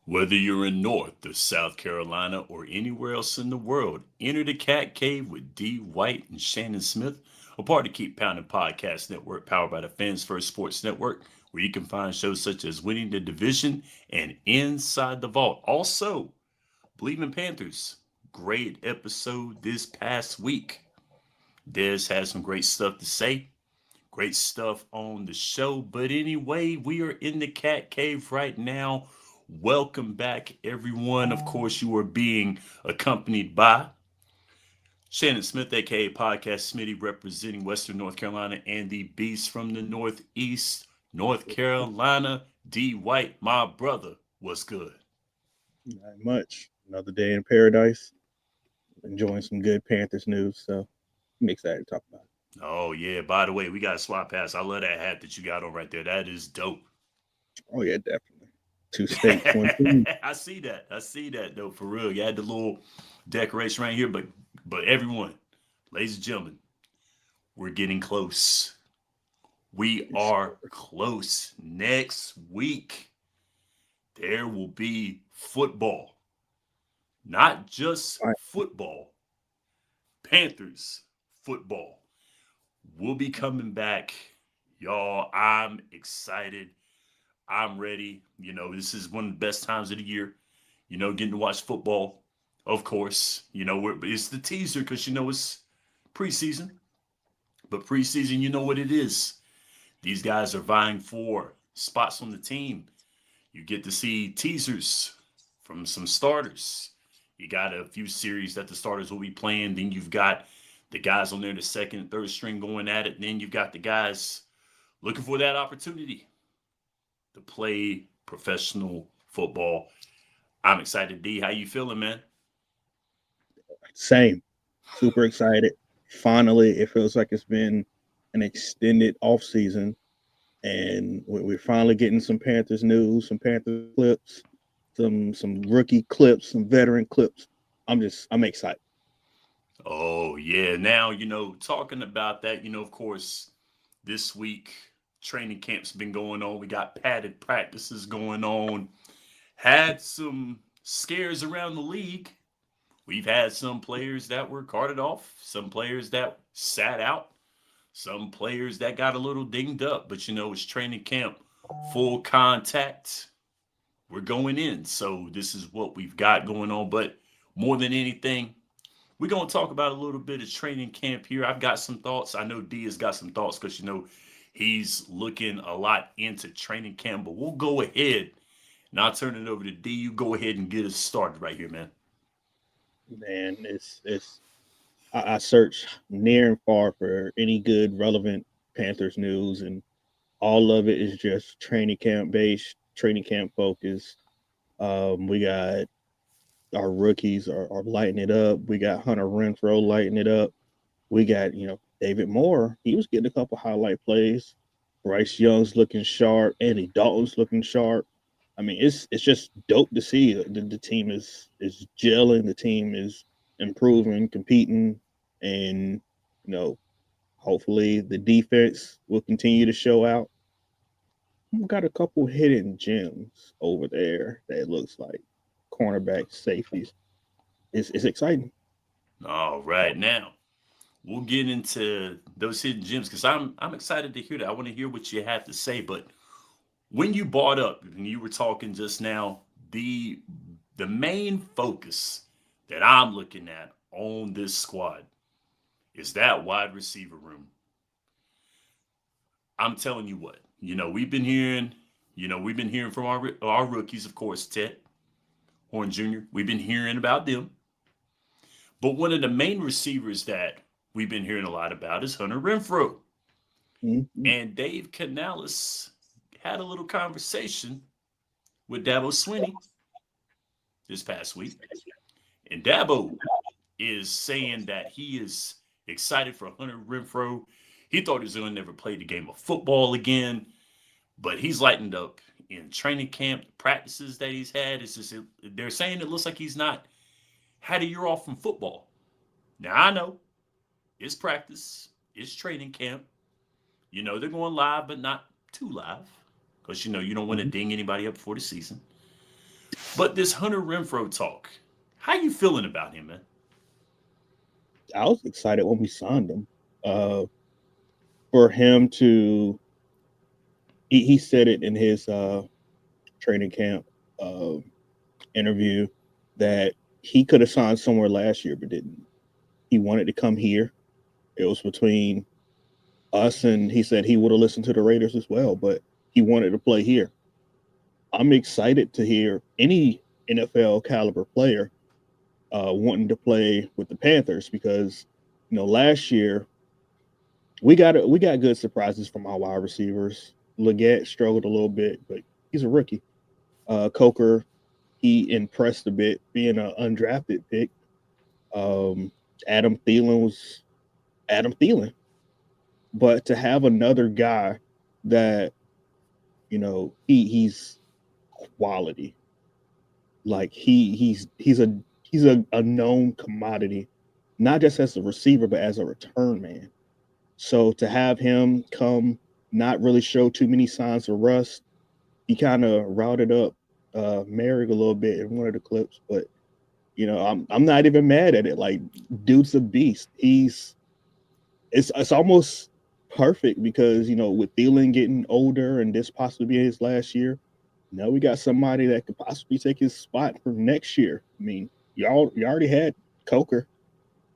Whether you're in North or South Carolina or anywhere else in the world, enter the Cat Cave with D. White and Shannon Smith, a part of Keep Pounding Podcast Network powered by the Fans First Sports Network, where you can find shows such as Winning the Division and Inside the Vault. Also, Believe in Panthers. Great episode this past week. Dez has some great stuff to say. Great stuff on the show. But anyway, we are in the Cat Cave right now. Welcome back, everyone. Of course, you are being accompanied by Shannon Smith, aka Podcast Smitty, representing Western North Carolina and the Beast from the Northeast, North Carolina. D. White, my brother, what's good? Not much. Another day in paradise. Enjoying some good Panthers news, so I'm excited to talk about it. Oh, yeah. By the way, we got a swap pass. I love that hat that you got on right there. That is dope. Oh, yeah, definitely. 2 states, 1 team. I see that, though, for real. You had the little decoration right here, but everyone, ladies and gentlemen, we're getting close. We are close. Next week, there will be football. Not just football. Panthers football. We'll be coming back. Y'all, I'm excited. I'm ready. You know, this is one of the best times of the year. You know, getting to watch football, of course. You know, it's the teaser because, you know, it's preseason. But preseason, you know what it is. These guys are vying for spots on the team. You get to see teasers from some starters. You got a few series that the starters will be playing. Then you've got the guys on there, the second and third string going at it. And then you've got the guys looking for that opportunity to play professional football. I'm excited. D, how you feeling, man? Same. Super excited. Finally, it feels like it's been an extended off season, and we're finally getting some Panthers news, some Panthers clips, some rookie clips, some veteran clips. I'm excited. Oh, yeah. Now, you know, talking about that, you know, of course, this week, training camp's been going on. We got padded practices going on. Had some scares around the league. We've had some players that were carted off, some players that sat out, some players that got a little dinged up. But, you know, it's training camp, full contact. We're going in. So this is what we've got going on. But more than anything, we're going to talk about a little bit of training camp here. I've got some thoughts. I know D has got some thoughts because, you know, he's looking a lot into training camp. But we'll go ahead and I'll turn it over to D. You go ahead and get us started right here, man. Man, I search near and far for any good, relevant Panthers news, and all of it is just training camp based, training camp focused. We got our rookies are lighting it up. We got Hunter Renfrow lighting it up. We got, you know, David Moore. He was getting a couple highlight plays. Bryce Young's looking sharp. Andy Dalton's looking sharp. I mean, it's just dope to see the team is gelling. The team is improving, competing, and, you know, hopefully the defense will continue to show out. We've got a couple hidden gems over there that looks like cornerbacks, safeties. It's exciting. All right, now we'll get into those hidden gems because I'm excited to hear that. I want to hear what you have to say. But when you brought up and you were talking just now, the main focus that I'm looking at on this squad is that wide receiver room. I'm telling you what, you know, we've been hearing from our rookies, of course, Ted Horn Jr. We've been hearing about them. But one of the main receivers that we've been hearing a lot about is Hunter Renfrow. Mm-hmm. And Dave Canales had a little conversation with Dabo Swinney this past week. And Dabo is saying that he is excited for Hunter Renfrow. He thought he was going to never play the game of football again, but he's lightened up in training camp, practices that he's had. It's just they're saying it looks like he's not had a year off from football. Now I know it's practice, it's training camp. They're going live, but not too live because you don't want to Mhm. ding anybody up before the season. But this Hunter Renfro talk, how you feeling about him, man? I was excited when we signed him. Uh, for him to, he said it in his training camp uh, interview that he could have signed somewhere last year, but didn't. He wanted to come here. It was between us, and he said he would have listened to the Raiders as well, but he wanted to play here. I'm excited to hear any NFL caliber player wanting to play with the Panthers because last year we got good surprises from our wide receivers. Leggett struggled a little bit, but he's a rookie. Coker, he impressed a bit being an undrafted pick. Um, Adam Thielen was Adam Thielen, but to have another guy that he's quality, like he's a known commodity, not just as a receiver but as a return man. So to have him come, not really show too many signs of rust, he kind of routed up Merrick a little bit in one of the clips, but I'm not even mad at it. Like, dude's a beast. It's almost perfect because with Thielen getting older and this possibly being his last year, now we got somebody that could possibly take his spot for next year. I mean, you already had Coker,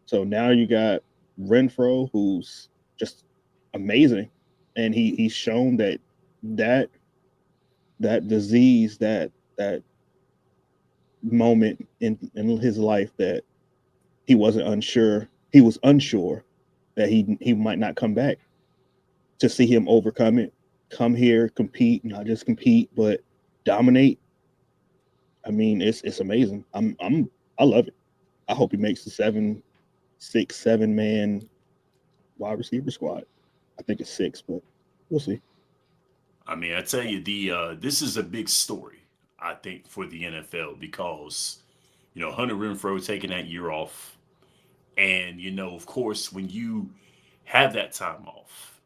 so now you got Renfro, who's just amazing, and he's shown that that disease, that moment in his life that he was unsure that he might not come back. To see him overcome it, come here, compete, not just compete, but dominate. I mean, it's amazing. I love it. I hope he makes the 7 man wide receiver squad. I think it's 6, but we'll see. I mean, I tell you, this is a big story, I think, for the NFL because Hunter Renfro taking that year off, and of course, when you have that time off,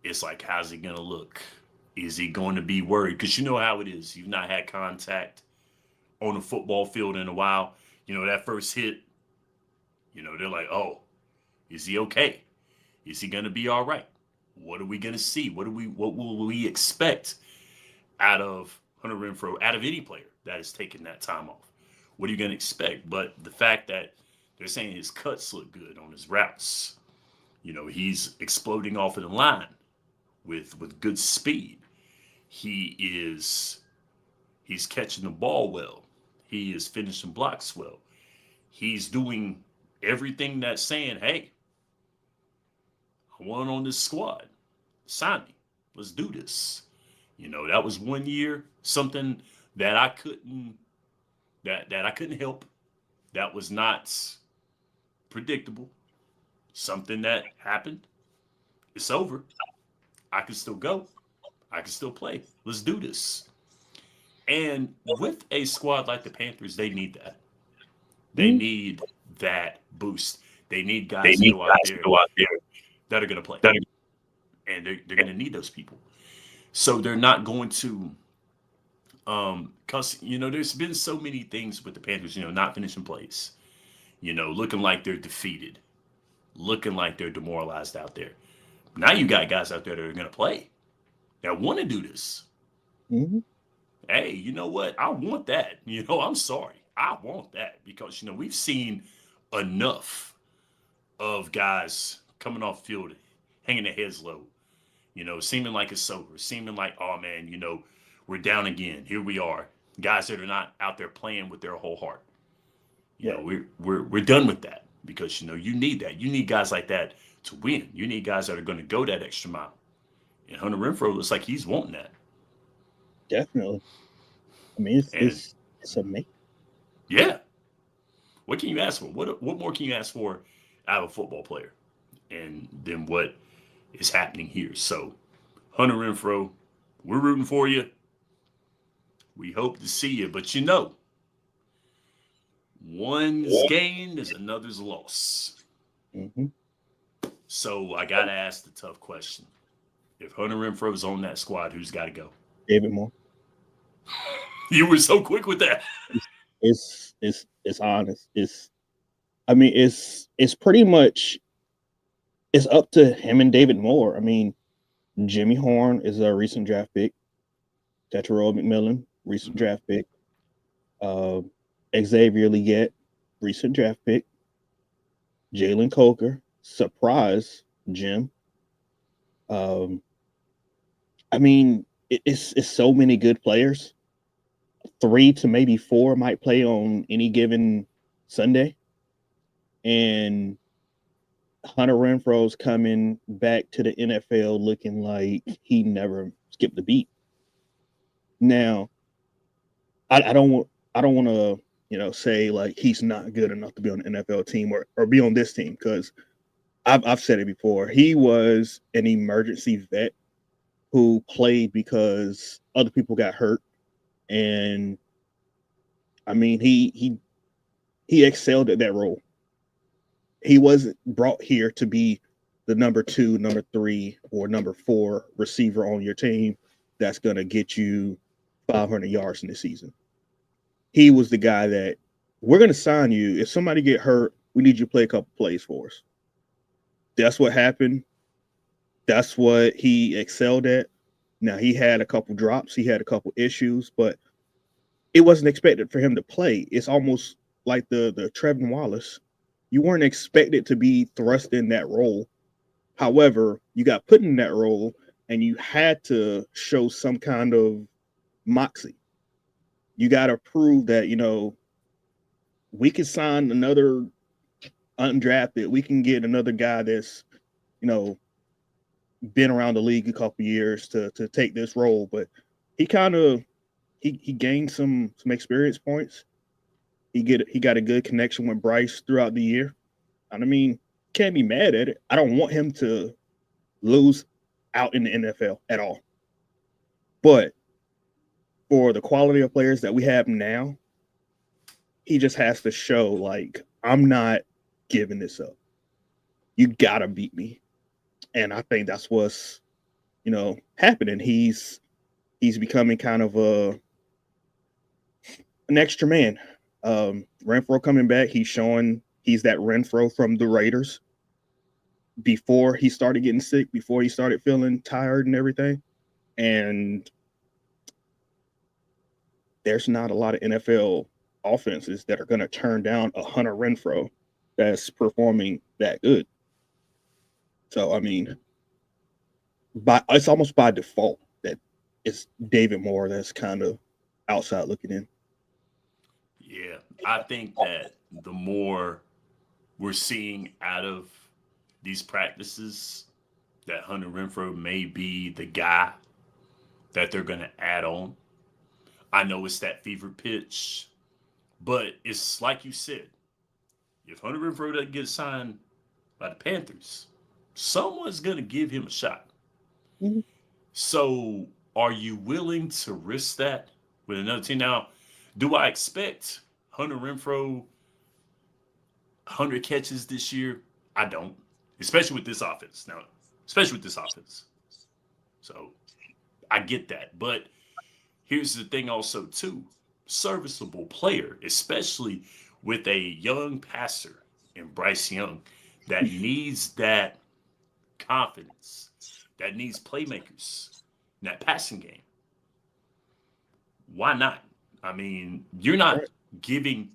it's like, how's he gonna look? Is he going to be worried? Because you know how it is. You've not had contact on a football field in a while. That first hit, they're like, oh, is he okay? Is he gonna be all right? What are we gonna see? What will we expect out of Hunter Renfro, out of any player that is taking that time off? What are you gonna expect? But the fact that they're saying his cuts look good on his routes, he's exploding off of the line with good speed. He is he's catching the ball well. He is finishing blocks well. He's doing everything that's saying, hey, I want on this squad. Sign me. Let's do this. That was one year, something that I couldn't that I couldn't help. That was not predictable. Something that happened. It's over. I can still go. I can still play. Let's do this. And with a squad like the Panthers, they need that. They Mm, need that boost. They need They guys to need go out guys to there go out there that are going to play. that And they're going to need those people. So they're not going to, because, there's been so many things with the Panthers, not finishing plays, looking like they're defeated, looking like they're demoralized out there. Now you got guys out there that are going to play, that want to do this. mhm. Hey, you know what? I want that. I'm sorry. I want that because, we've seen enough of guys coming off the field, hanging their heads low, seeming like it's over, seeming like, oh man, we're down again. Here we are. Guys that are not out there playing with their whole heart. Right. We're done with that because you need that. You need guys like that to win. You need guys that are going to go that extra mile. And Hunter Renfro looks like he's wanting that. Definitely. I mean, And it's amazing. yeah, what can you ask for? What more can you ask for out of a football player? And then what is happening here. So, Hunter Renfrow, we're rooting for you. We hope to see you. But one's gain is another's loss. Mm-hmm. So I got to ask the tough question. If Hunter Renfrow's on that squad, who's got to go? David Moore. You were so quick with that. It's honest. I mean, it's pretty much it's up to him and David Moore. I mean, Jimmy Horn is a recent draft pick. Tetero McMillan, recent draft pick. Xavier Leggett, recent draft pick. Jalen Coker, surprise, Jim. I mean, it's so many good players. 3 to maybe 4 might play on any given Sunday. And Hunter Renfrow's coming back to the NFL looking like he never skipped a beat. Now, I don't want to say like he's not good enough to be on an NFL team or be on this team, because I've said it before. He was an emergency vet who played because other people got hurt, and I mean he excelled at that role. He wasn't brought here to be the number 2, number 3, or number 4 receiver on your team that's going to get you 500 yards in the season. He was the guy that we're going to sign you. If somebody get hurt, we need you to play a couple plays for us. That's what happened. That's what he excelled at. Now, he had a couple drops. He had a couple issues, but it wasn't expected for him to play. It's almost like the Trevin Wallace. You weren't expected to be thrust in that role. However, you got put in that role, and you had to show some kind of moxie. You got to prove that, we can sign another undrafted. We can get another guy that's, been around the league a couple years to take this role. But he kind of he gained some experience points. He got a good connection with Bryce throughout the year. And I mean, can't be mad at it. I don't want him to lose out in the NFL at all. But for the quality of players that we have now, he just has to show, like, I'm not giving this up. You gotta beat me. And I think that's what's, happening. He's becoming kind of an extra man. Renfrow coming back, he's showing he's that Renfrow from the Raiders before he started getting sick, before he started feeling tired and everything. And there's not a lot of NFL offenses that are going to turn down a Hunter Renfrow that's performing that good. So, I mean, it's almost by default that it's David Moore that's kind of outside looking in. Yeah, I think that the more we're seeing out of these practices, that Hunter Renfrow may be the guy that they're going to add on. I know it's that fever pitch, but it's like you said, if Hunter Renfrow doesn't get signed by the Panthers, someone's going to give him a shot. Mm-hmm. So are you willing to risk that with another team? Now, do I expect Hunter Renfrow 100 catches this year? I don't, especially with this offense. Now, especially with this offense. So I get that. But here's the thing also, too. Serviceable player, especially with a young passer in Bryce Young that needs that confidence, that needs playmakers in that passing game. Why not? I mean, you're not giving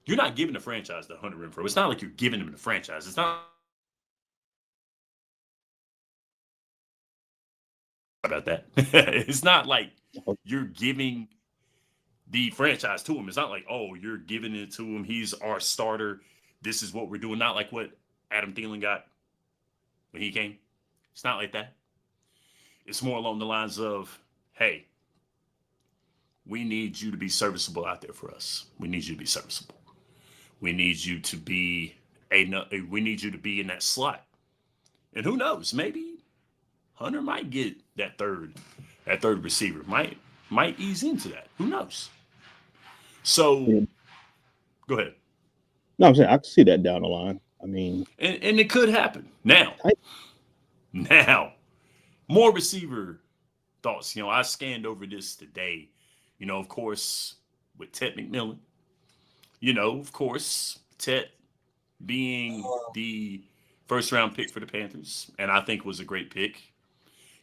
the franchise to Hunter Renfrow. It's not like you're giving him the franchise. It's not about that. It's not like you're giving the franchise to him. It's not like, oh, you're giving it to him. He's our starter. This is what we're doing. Not like what Adam Thielen got when he came. It's not like that. It's more along the lines of, hey, we need you to be serviceable out there for us. We need you to be serviceable. We need you to be we need you to be in that slot. And who knows, maybe Hunter might get that third receiver. Might ease into that. Who knows? So Yeah. go ahead. No, I'm saying I can see that down the line. I mean, And it could happen. Now, I, now, more receiver thoughts. I scanned over this today. Of course, with Ted McMillan. Of course, Ted being the first round pick for the Panthers, and I think was a great pick.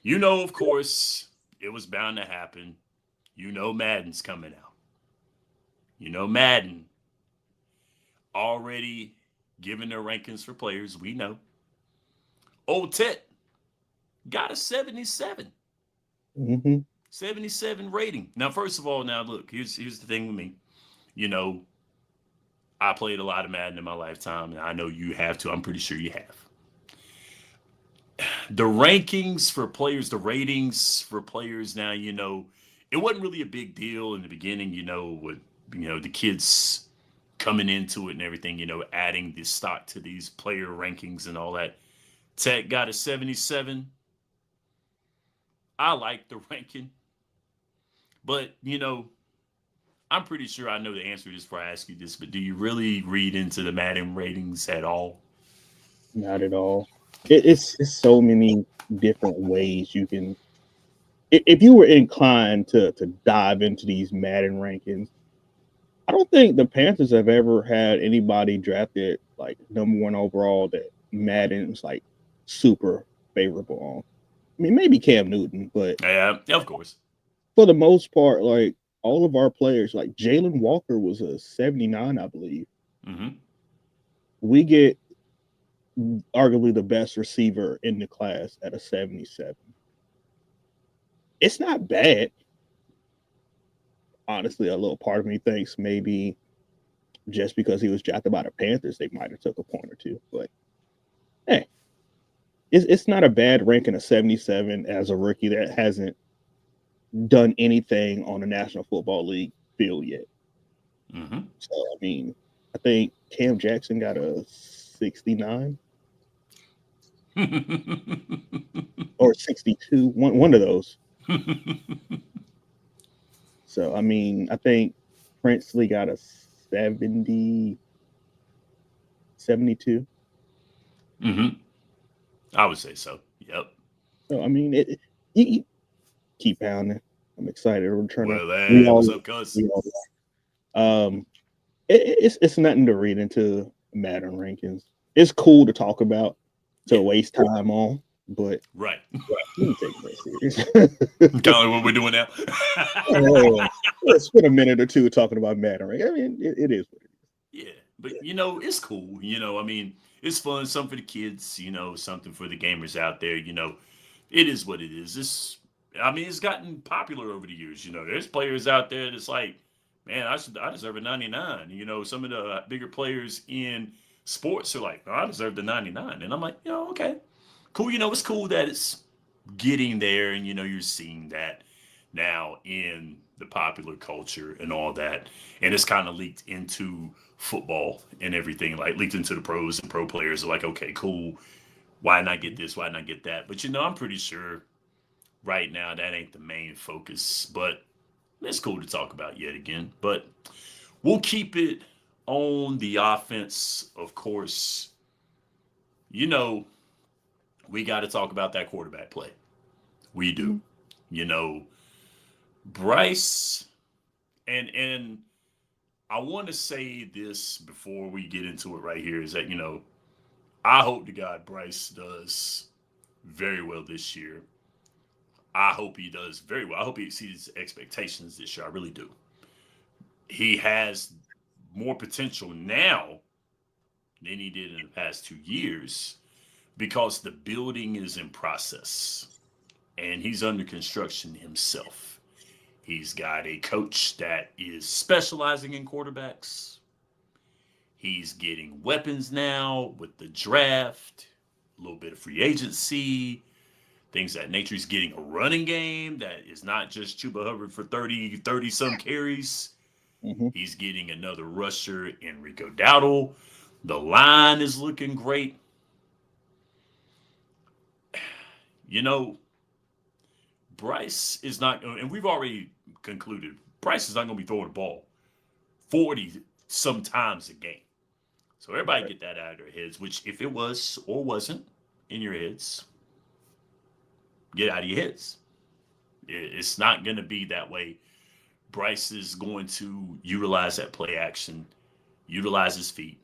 Of course, it was bound to happen. Madden's coming out. Madden already giving their rankings for players. We know. Old Ted got a 77. mm-hmm. 77 rating. Now, first of all, now look, here's the thing with me. You know, I played a lot of Madden in my lifetime, and I know you have too. I'm pretty sure you have. The rankings for players, the ratings for players now, it wasn't really a big deal in the beginning, with the kids coming into it and everything, adding this stock to these player rankings and all that. Tech got a 77. I like the ranking, but I'm pretty sure I know the answer to this before I ask you this, but do you really read into the Madden ratings at all? Not at all. It's so many different ways you can. If you were inclined to dive into these Madden rankings, I don't think the Panthers have ever had anybody drafted like number one overall that Madden's like super favorable on. I mean, maybe Cam Newton, but Yeah, of course. for the most part, like all of our players, like Jalen Walker was a 79, I believe. Mm-hmm. We get arguably the best receiver in the class at a 77. It's not bad. Honestly, a little part of me thinks maybe just because he was drafted by the Panthers, they might have took a point or two. But hey, it's not a bad ranking of 77 as a rookie that hasn't done anything on the National Football League field yet. Mm-hmm. So I mean, I think Cam Jackson got a 69 or 62, one of those. So I mean, I think Princely got a 70, 72. Mm-hmm. I would say so. Yep. So I mean, you keep pounding. I'm excited to return. Well, We all, what's up, cuz? we all. Um, it's nothing to read into Madden rankings. It's cool to talk about, to waste time on, but Right. let me take it serious. Kind of like what we're doing now. Let's spend a minute or two talking about Madden. I mean, it is what it is. Yeah, but it's cool. I mean, it's fun. Something for the kids. Something for the gamers out there. It is what it is. I mean, it's gotten popular over the years. There's players out there that's like, man, I deserve a 99. Some of the bigger players in sports are like, oh, I deserve the 99, and I'm like, okay, cool. It's cool that it's getting there, and you're seeing that now in the popular culture and all that, and it's kind of leaked into football and everything, like leaked into the pros, and pro players are like, okay, cool, why not get this, why not get that? But I'm pretty sure right now that ain't the main focus, but it's cool to talk about yet again. But we'll keep it on the offense, of course. We got to talk about that quarterback play. We do. You know, Bryce, and I want to say this before we get into it right here, is that I hope to God Bryce does very well this year. I hope he does very well. I hope he exceeds expectations this year. I really do. He has more potential now than he did in the past 2 years because the building is in process and he's under construction himself. He's got a coach that is specializing in quarterbacks. He's getting weapons now with the draft, a little bit of free agency, things of that nature. He's getting a running game that is not just Chuba Hubbard for 30 some carries. Mm-hmm. He's getting another rusher, Enrico Dowdle. The line is looking great. Bryce is not, and we've already concluded, Bryce is not going to be throwing the ball 40 sometimes a game. So everybody Right. get that out of their heads, which if it was or wasn't in your heads, get out of your heads. It's not going to be that way. Bryce is going to utilize that play action, utilize his feet,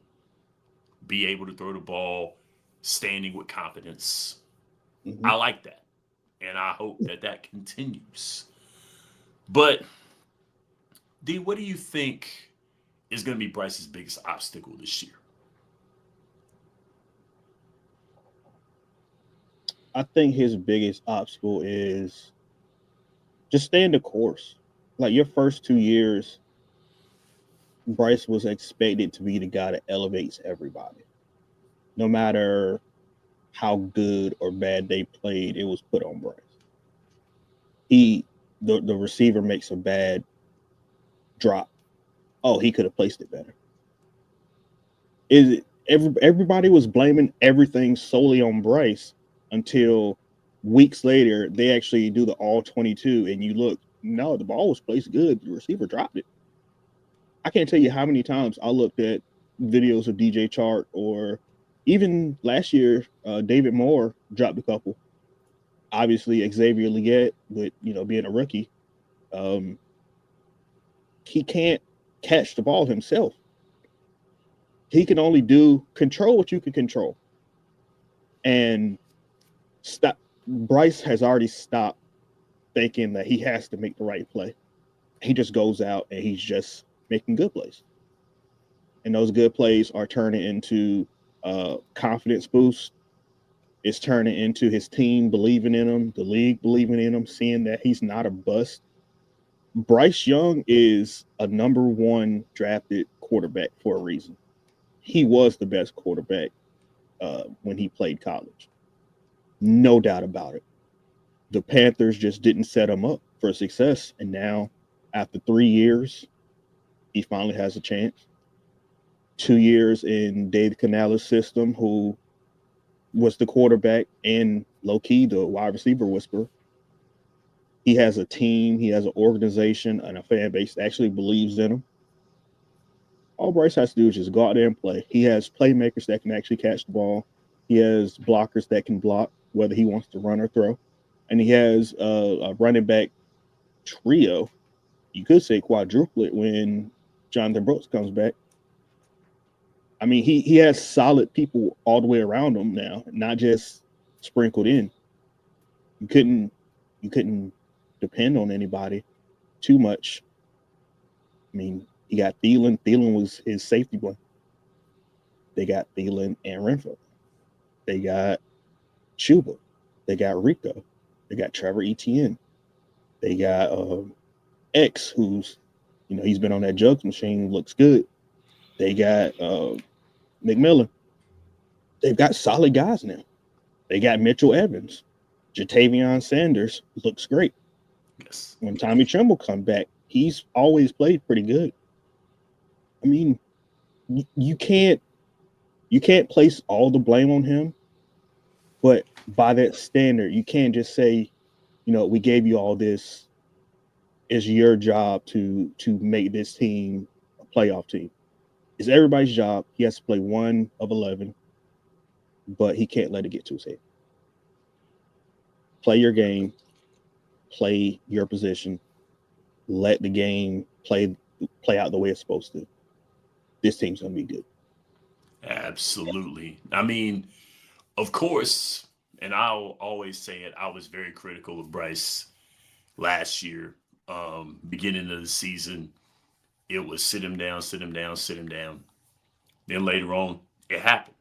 be able to throw the ball standing with confidence. Mm-hmm. I like that. And I hope that that continues. But, D, what do you think is going to be Bryce's biggest obstacle this year? I think his biggest obstacle is just staying the course. Like your first 2 years, Bryce was expected to be the guy that elevates everybody. No matter how good or bad they played, it was put on Bryce. He the receiver makes a bad drop. Oh, he could have placed it better. Is it everybody was blaming everything solely on Bryce until weeks later they actually do the all 22 and you look, no, the ball was placed good. The receiver dropped it. I can't tell you how many times I looked at videos of DJ Chark or even last year, David Moore dropped a couple. Obviously, Xavier Leggett, with being a rookie, um, he can't catch the ball himself. He can only do control what you can control. And stop. Bryce has already stopped thinking that he has to make the right play. He just goes out and he's just making good plays. And those good plays are turning into confidence boost. It's turning into his team believing in him, the league believing in him, seeing that he's not a bust. Bryce Young is a number one drafted quarterback for a reason. He was the best quarterback when he played college. No doubt about it. The Panthers just didn't set him up for success. And now, after 3 years, he finally has a chance. 2 years in Dave Canales' system, who was the quarterback and low key the wide receiver whisperer. He has a team, he has an organization, and a fan base that actually believes in him. All Bryce has to do is just go out there and play. He has playmakers that can actually catch the ball. He has blockers that can block, whether he wants to run or throw. And he has a running back trio. You could say quadruplet when Jonathan Brooks comes back. I mean, he has solid people all the way around him now, not just sprinkled in. You couldn't depend on anybody too much. I mean, he got Thielen. Thielen was his safety blanket. They got Thielen and Renfro. They got Chuba. They got Rico. They got Trevor Etienne. They got X, who's he's been on that jugs machine, looks good. They got McMillan. They've got solid guys now. They got Mitchell Evans. Jatavion Sanders looks great. Yes. When Tommy Tremble come back, he's always played pretty good. I mean, you can't place all the blame on him, but by that standard, you can't just say, we gave you all this. It's your job to make this team a playoff team. It's everybody's job. He has to play 1 of 11, but he can't let it get to his head. Play your game, play your position, let the game play out the way it's supposed to. This team's gonna be good. Absolutely. I mean, of course, and I'll always say it, I was very critical of Bryce last year. Beginning of the season, it was sit him down, sit him down, sit him down. Then later on, it happened.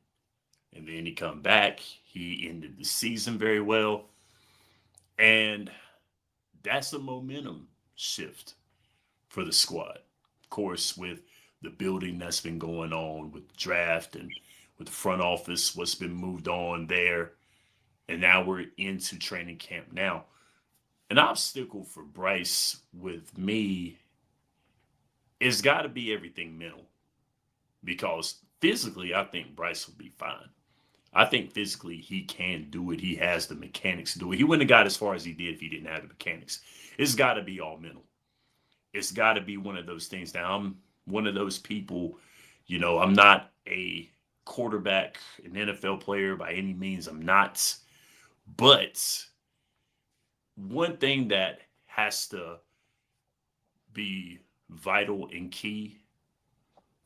And then he come back. He ended the season very well. And that's a momentum shift for the squad. Of course, with the building that's been going on with the draft and with the front office, what's been moved on there. And now we're into training camp now. An obstacle for Bryce with me is got to be everything mental because physically, I think Bryce will be fine. I think physically he can do it. He has the mechanics to do it. He wouldn't have got as far as he did if he didn't have the mechanics. It's got to be all mental. It's got to be one of those things. Now, I'm one of those people, I'm not a quarterback, an NFL player by any means. I'm not. But one thing that has to be vital and key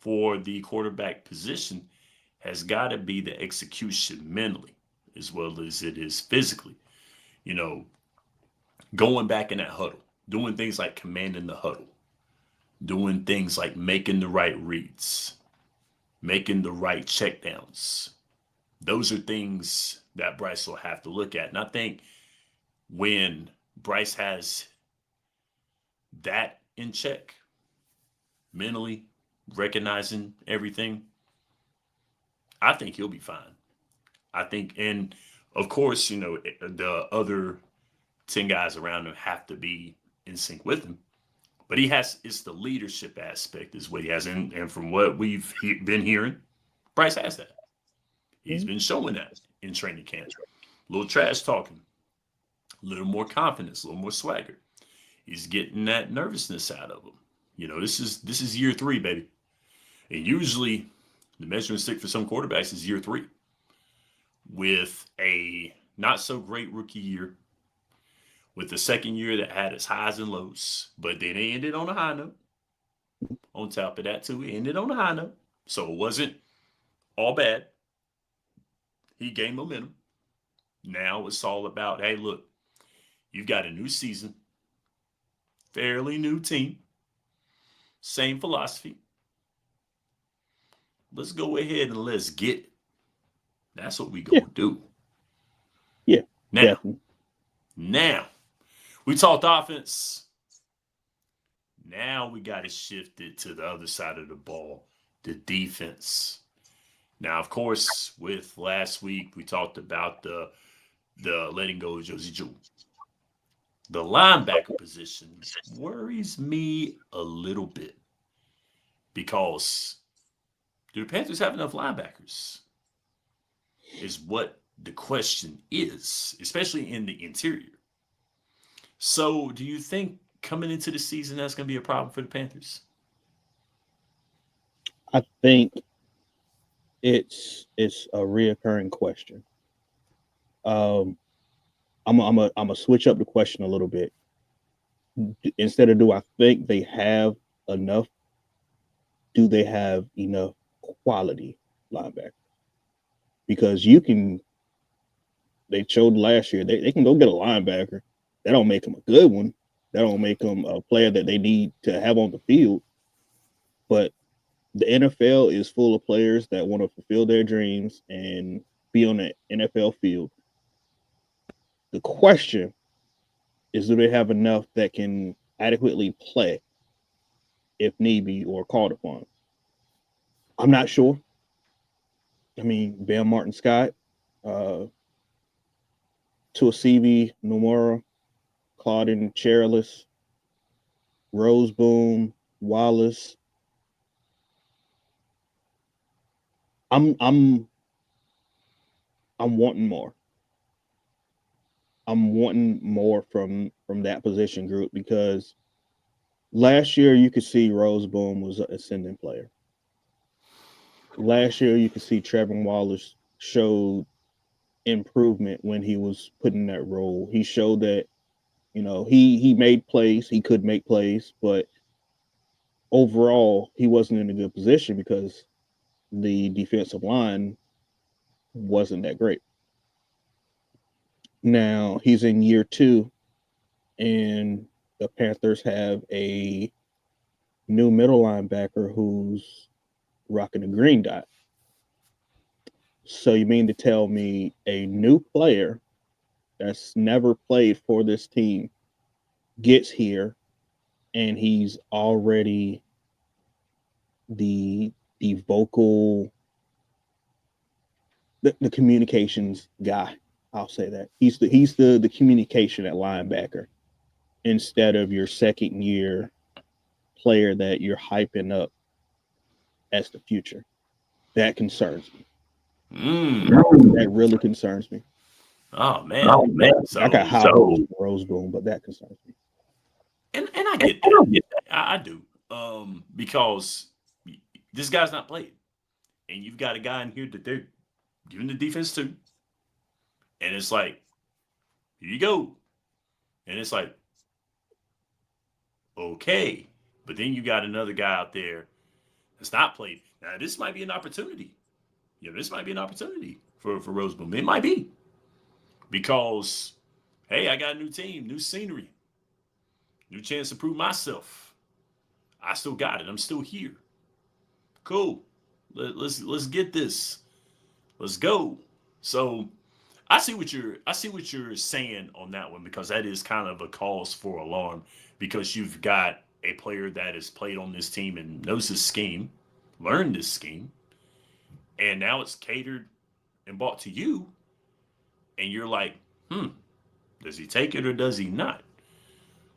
for the quarterback position has got to be the execution mentally as well as it is physically. You know, going back in that huddle, doing things like commanding the huddle, doing things like making the right reads, making the right checkdowns. Those are things that Bryce will have to look at. And I think when Bryce has that in check, mentally recognizing everything, I think he'll be fine. I think, and of course, the other 10 guys around him have to be in sync with him. But it's the leadership aspect is what he has. And from what we've been hearing, Bryce has that. He's been showing that in training camp. A little trash talking, a little more confidence, a little more swagger. He's getting that nervousness out of him. This is year 3, baby. And usually the measuring stick for some quarterbacks is year 3. With a not so great rookie year, with the second year that had its highs and lows, but then it ended on a high note. On top of that, too, it ended on a high note. So it wasn't all bad. He gained momentum. Now it's all about, hey, look, you've got a new season, fairly new team, same philosophy. Let's go ahead and let's get it. That's what we gonna do. Yeah. Now, we talked offense. Now we got to shift it to the other side of the ball, the defense. Now, of course, with last week we talked about the letting go of Josie Jewell. The linebacker position worries me a little bit because do the Panthers have enough linebackers? Is what the question is, especially in the interior. So, do you think coming into the season that's going to be a problem for the Panthers? I think it's a reoccurring question. I'm gonna switch up the question a little bit. Instead of do I think they have enough, do they have enough quality linebacker? Because they showed last year they can go get a linebacker. That don't make them a good one. That don't make them a player that they need to have on the field. But the NFL is full of players that want to fulfill their dreams and be on the NFL field. The question is, do they have enough that can adequately play if need be or called upon? I'm not sure. I mean, Bam Martin Scott, Tuasivi Nomura, Claudin Cherilus, Roseboom, Wallace. I'm wanting more. I'm wanting more from that position group because last year you could see Roseboom was an ascending player. Last year you could see Trevor Wallace showed improvement when he was put in that role. He showed that, he made plays, he could make plays, but overall he wasn't in a good position because the defensive line wasn't that great. Now he's in year 2, and the Panthers have a new middle linebacker who's rocking a green dot. So you mean to tell me a new player that's never played for this team gets here and he's already the vocal, the communications guy? I'll say that he's the communication at linebacker instead of your second year player that you're hyping up as the future. That concerns me. That really concerns me. Oh man. I got So high hopes for Rose Bowl, but that concerns me. and I get that. I do. Because this guy's not played. And you've got a guy in here that they're giving the defense to. And it's like, here you go. And it's like, okay. But then you got another guy out there that's not played. Now, this might be an opportunity. This might be an opportunity for Roseboom. It might be. Because, hey, I got a new team, new scenery, new chance to prove myself. I still got it. I'm still here. Cool. Let's get this. Let's go. So I see what you're saying on that one, because that is kind of a cause for alarm, because you've got a player that has played on this team and knows this scheme, learned this scheme, and now it's catered and brought to you, and you're like, does he take it or does he not?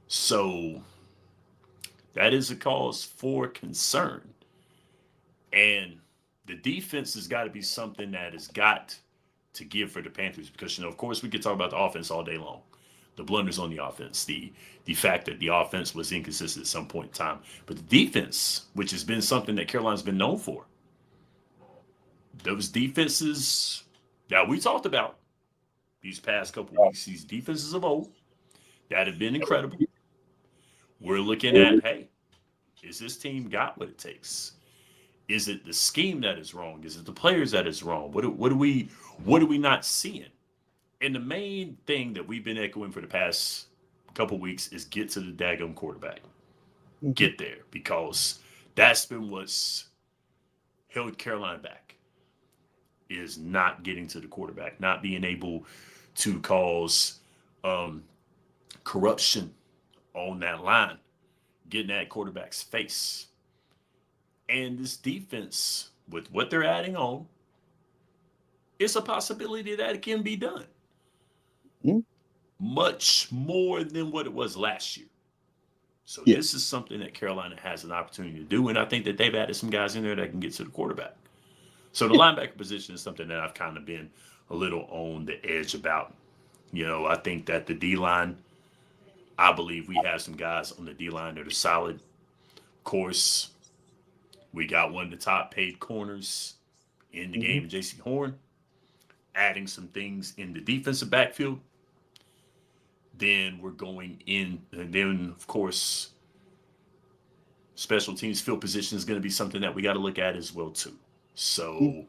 So that is a cause for concern. And the defense has got to be something that has got to give for the Panthers, because, of course, we could talk about the offense all day long. The blunders on the offense, the fact that the offense was inconsistent at some point in time. But the defense, which has been something that Carolina's been known for, those defenses that we talked about these past couple of weeks, these defenses of old that have been incredible, we're looking at, hey, is this team got what it takes? Is it the scheme that is wrong? Is it the players that is wrong? What are we not seeing? And the main thing that we've been echoing for the past couple weeks is get to the daggum quarterback. Get there, because that's been what's held Carolina back, is not getting to the quarterback, not being able to cause corruption on that line, getting that quarterback's face. And this defense, with what they're adding on, it's a possibility that it can be done. Much more than what it was last year. So this is something that Carolina has an opportunity to do, and I think that they've added some guys in there that can get to the quarterback. So the linebacker position is something that I've kind of been a little on the edge about. I think that the D-line, I believe we have some guys on the D-line that are solid. Of course, we got one of the top paid corners in the game, J.C. Horn, adding some things in the defensive backfield. Then we're going in, and then, of course, special teams field position is going to be something that we got to look at as well, too. So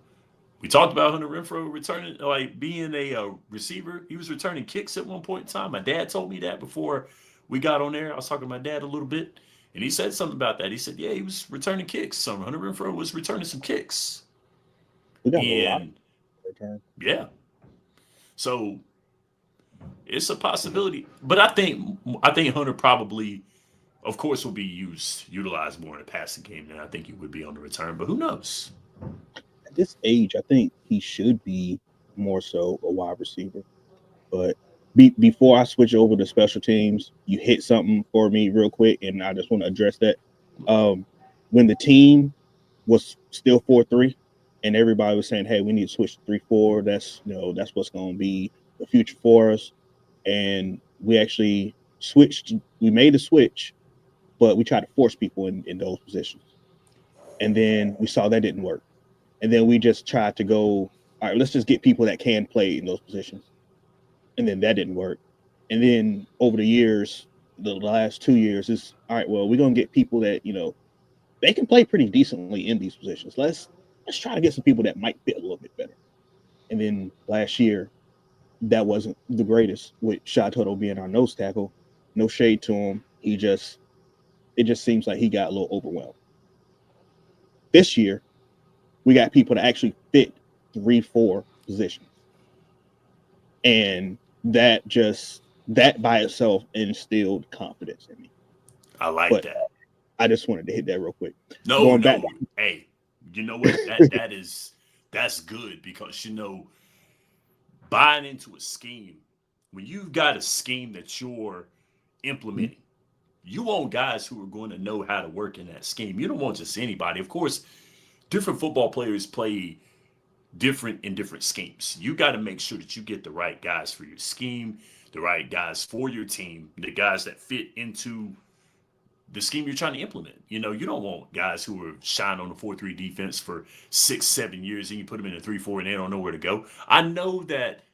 we talked about Hunter Renfrow returning, like being a receiver. He was returning kicks at one point in time. My dad told me that before we got on there. I was talking to my dad a little bit, and he said something about that. He said, yeah, he was returning kicks. So Hunter Renfrow was returning some kicks. We got a lot of return. Yeah. So it's a possibility. But I think Hunter probably, of course, will be utilized more in the passing game than I think he would be on the return. But who knows? At this age, I think he should be more so a wide receiver. But before I switch over to special teams, you hit something for me real quick, and I just want to address that. When the team was still 4-3, and everybody was saying, "Hey, we need to switch to 3-4. That's what's going to be the future for us." And we actually switched. We made a switch, but we tried to force people in those positions, and then we saw that didn't work. And then we just tried to go, all right, let's just get people that can play in those positions. And then that didn't work. And then over the years, the last 2 years is, all right, well, we're going to get people that, they can play pretty decently in these positions. Let's try to get some people that might fit a little bit better. And then last year, that wasn't the greatest, with Shot Tuttle being our nose tackle. No shade to him. It just seems like he got a little overwhelmed. This year, we got people that actually fit 3-4 positions. And that by itself instilled confidence in me. I like that. I just wanted to hit that real quick. No. Hey, you know what? That's good, because buying into a scheme, when you've got a scheme that you're implementing, you want guys who are going to know how to work in that scheme. You don't want just anybody. Of course, different football players play different in different schemes. You got to make sure that you get the right guys for your scheme, the right guys for your team, the guys that fit into the scheme you're trying to implement. You know, you don't want guys who are shine on the 4-3 defense for 6, 7 years and you put them in a 3-4 and they don't know where to go. I know that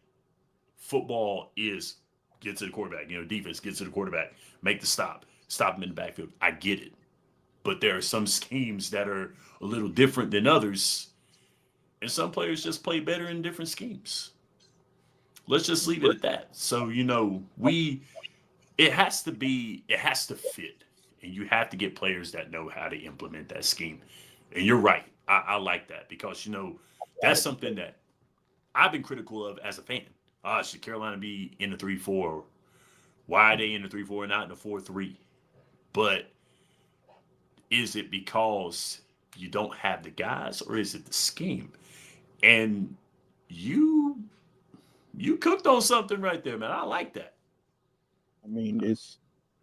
football is get to the quarterback, you know, defense, get to the quarterback, make the stop him in the backfield. I get it. But there are some schemes that are a little different than others, and some players just play better in different schemes. Let's just leave it at that. So, you know, it has to fit. And you have to get players that know how to implement that scheme. And you're right. I like that because, you know, that's something that I've been critical of as a fan. Should Carolina be in the 3-4? Why are they in the 3-4 and not in the 4-3? But is it because you don't have the guys or is it the scheme? And you you cooked on something right there, man. I like that. I mean, it's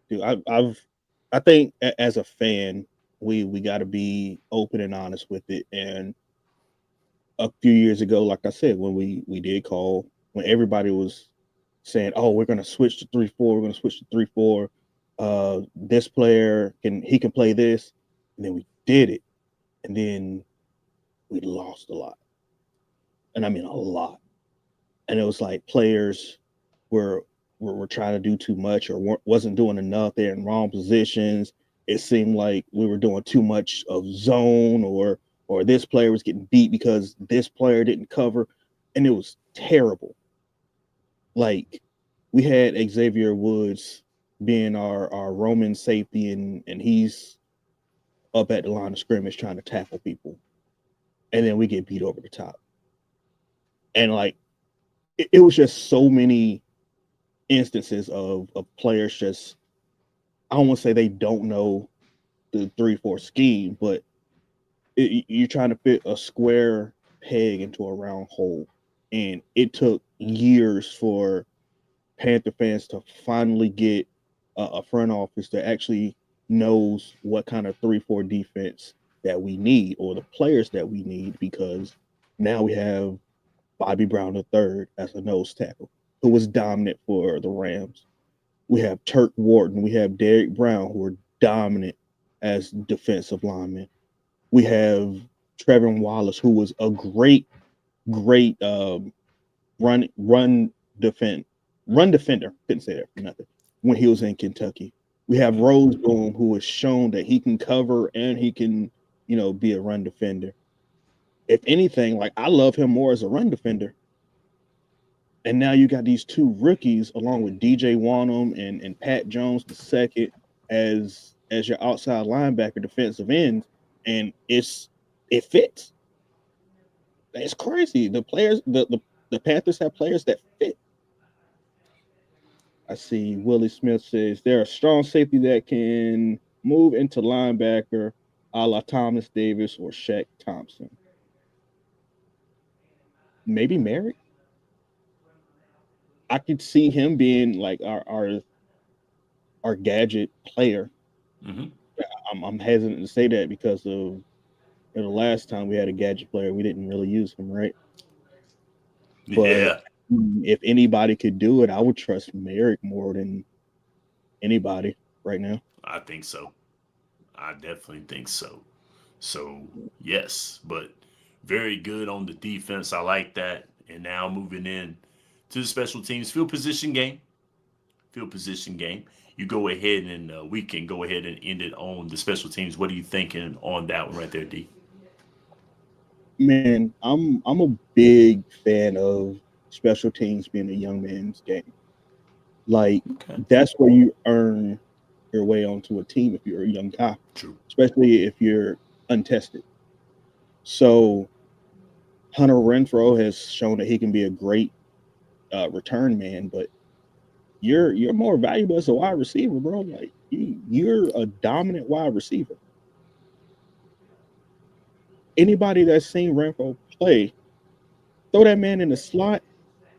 dude, I think as a fan, we got to be open and honest with it. And a few years ago, like I said, when we did call, when everybody was saying, "Oh, we're going to switch to 3-4, we're going to switch to 3-4. This player can play this," and then we did it, and then we lost a lot, and I mean a lot. And it was like players were were trying to do too much or wasn't doing enough. They're in wrong positions. It seemed like we were doing too much of zone, or this player was getting beat because this player didn't cover, and it was terrible. Like we had Xavier Woods being our Roman safety, and he's up at the line of scrimmage trying to tackle people, and then we get beat over the top. And like it was just so many instances of players just, I don't want to say they don't know the 3-4 scheme, but you're trying to fit a square peg into a round hole, and it took years for Panther fans to finally get a front office that actually knows what kind of 3-4 defense that we need or the players that we need, because now we have Bobby Brown III as a nose tackle who was dominant for the Rams. We have Turk Wharton, we have Derek Brown who are dominant as defensive linemen. We have Trevor Wallace who was a great run run defend run defender. Couldn't say that for nothing when he was in Kentucky. We have Rose Boom who has shown that he can cover and he can, be a run defender. If anything, like I love him more as a run defender. And now you got these two rookies along with DJ Wanham and Pat Jones the second as your outside linebacker defensive ends, and it fits. It's crazy. The players, the Panthers have players that fit. I see Willie Smith says they're a strong safety that can move into linebacker a la Thomas Davis or Shaq Thompson. Maybe Merrick. I could see him being like our gadget player. Mm-hmm. I'm hesitant to say that because of the last time we had a gadget player, we didn't really use him, right? But Yeah, if anybody could do it, I would trust Merrick more than anybody right now. I think so. I definitely think so. So, yes, but very good on the defense. I like that. And now moving in to the special teams field position game. Field position game. You go ahead and we can go ahead and end it on the special teams. What are you thinking on that one right there, D? Man, I'm a big fan of special teams being a young man's game. Like Okay. that's where you earn your way onto a team if you're a young guy, True. especially if you're untested. So Hunter Renfro has shown that he can be a great return man, but you're more valuable as a wide receiver, bro. Like you're a dominant wide receiver. Anybody that's seen Renfro play, throw that man in the slot.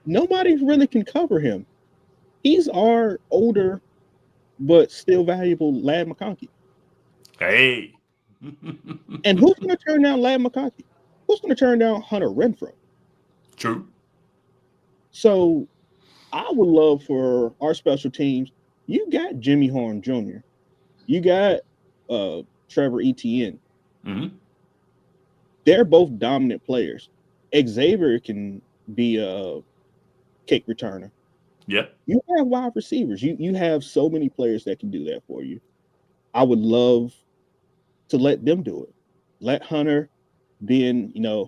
Nobody really can cover him. He's our older but still valuable Lad McConkey. Hey. And who's going to turn down Lad McConkey? Who's going to turn down Hunter Renfro? True. So I would love for our special teams. You got Jimmy Horn Jr. You got Trevor Etienne. Mm-hmm. They're both dominant players. Xavier can be a kick returner. Yep. You have wide receivers. You have so many players that can do that for you. I would love to let them do it. Let Hunter, being a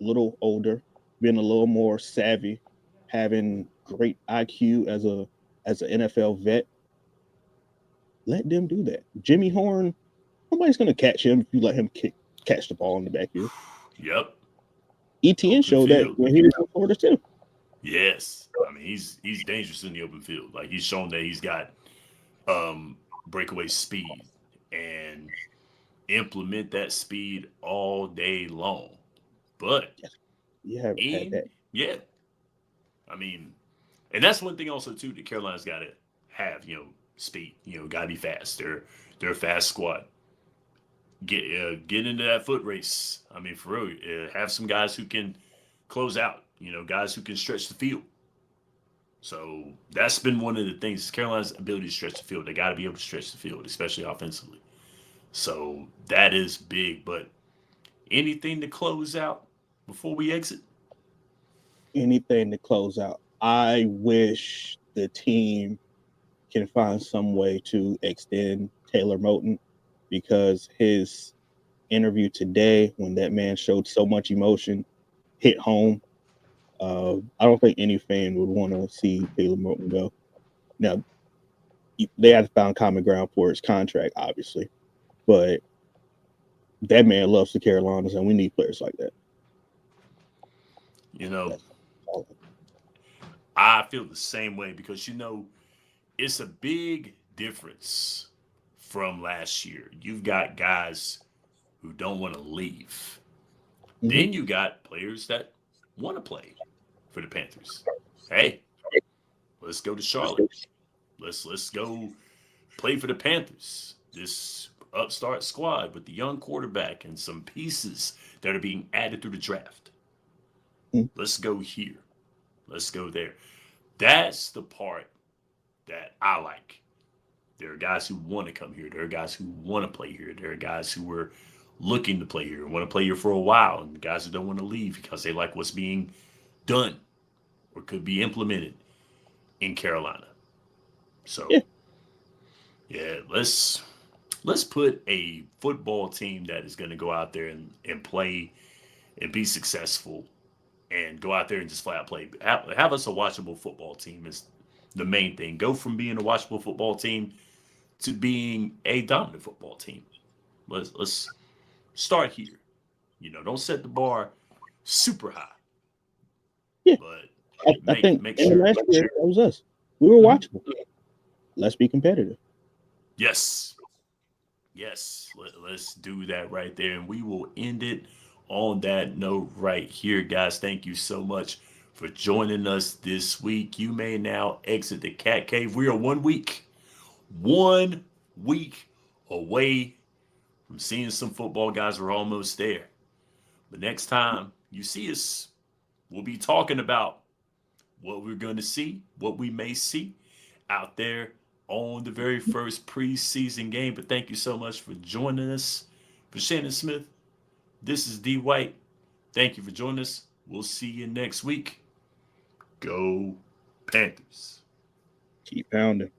little older, being a little more savvy, having great IQ as an NFL vet, let them do that. Jimmy Horn, nobody's going to catch him if you let him catch the ball in the backfield. Yep. ETN Open showed that field. when he was in Florida too. Yes. I mean, he's dangerous in the open field. Like he's shown that he's got breakaway speed and implement that speed all day long. But You haven't had in that. yeah, I mean, and that's one thing also too that Carolina's got to have. Speed. Got to be fast. They're a fast squad. Get into that foot race. I mean, for real, have some guys who can close out. Guys who can stretch the field. So that's been one of the things. Carolina's ability to stretch the field. They got to be able to stretch the field, especially offensively. So that is big. But anything to close out before we exit? Anything to close out. I wish the team can find some way to extend Taylor Moton because his interview today, when that man showed so much emotion, hit home. I don't think any fan would want to see Taylor Moton go. Now, they have to find common ground for his contract, obviously, but that man loves the Carolinas, and we need players like that. You know, That's all. I feel the same way because it's a big difference from last year. You've got guys who don't want to leave. Mm-hmm. Then you got players that want to play for the Panthers. Hey, let's go to Charlotte. Let's go play for the Panthers. This upstart squad with the young quarterback and some pieces that are being added through the draft. Mm-hmm. Let's go here. Let's go there. That's the part that I like. There are guys who want to come here. There are guys who want to play here. There are guys who were looking to play here and want to play here for a while, and guys who don't want to leave because they like what's being done or could be implemented in Carolina. So, Yeah. yeah, let's put a football team that is going to go out there and play and be successful and go out there and just flat out play. Have us a watchable football team is the main thing. Go from being a watchable football team to being a dominant football team. Let's start here. Don't set the bar super high, Yeah. but I think make in the sure. last year that was us. We were watchable. Let's be competitive. Yes, yes. Let's do that right there, and we will end it on that note right here, guys. Thank you so much for joining us this week. You may now exit the cat cave. We are 1 week away from seeing some football, guys. We're almost there. But next time you see us, we'll be talking about what we're going to see, what we may see out there on the very first preseason game. But thank you so much for joining us. For Shannon Smith, this is D White. Thank you for joining us. We'll see you next week. Go Panthers. Keep pounding.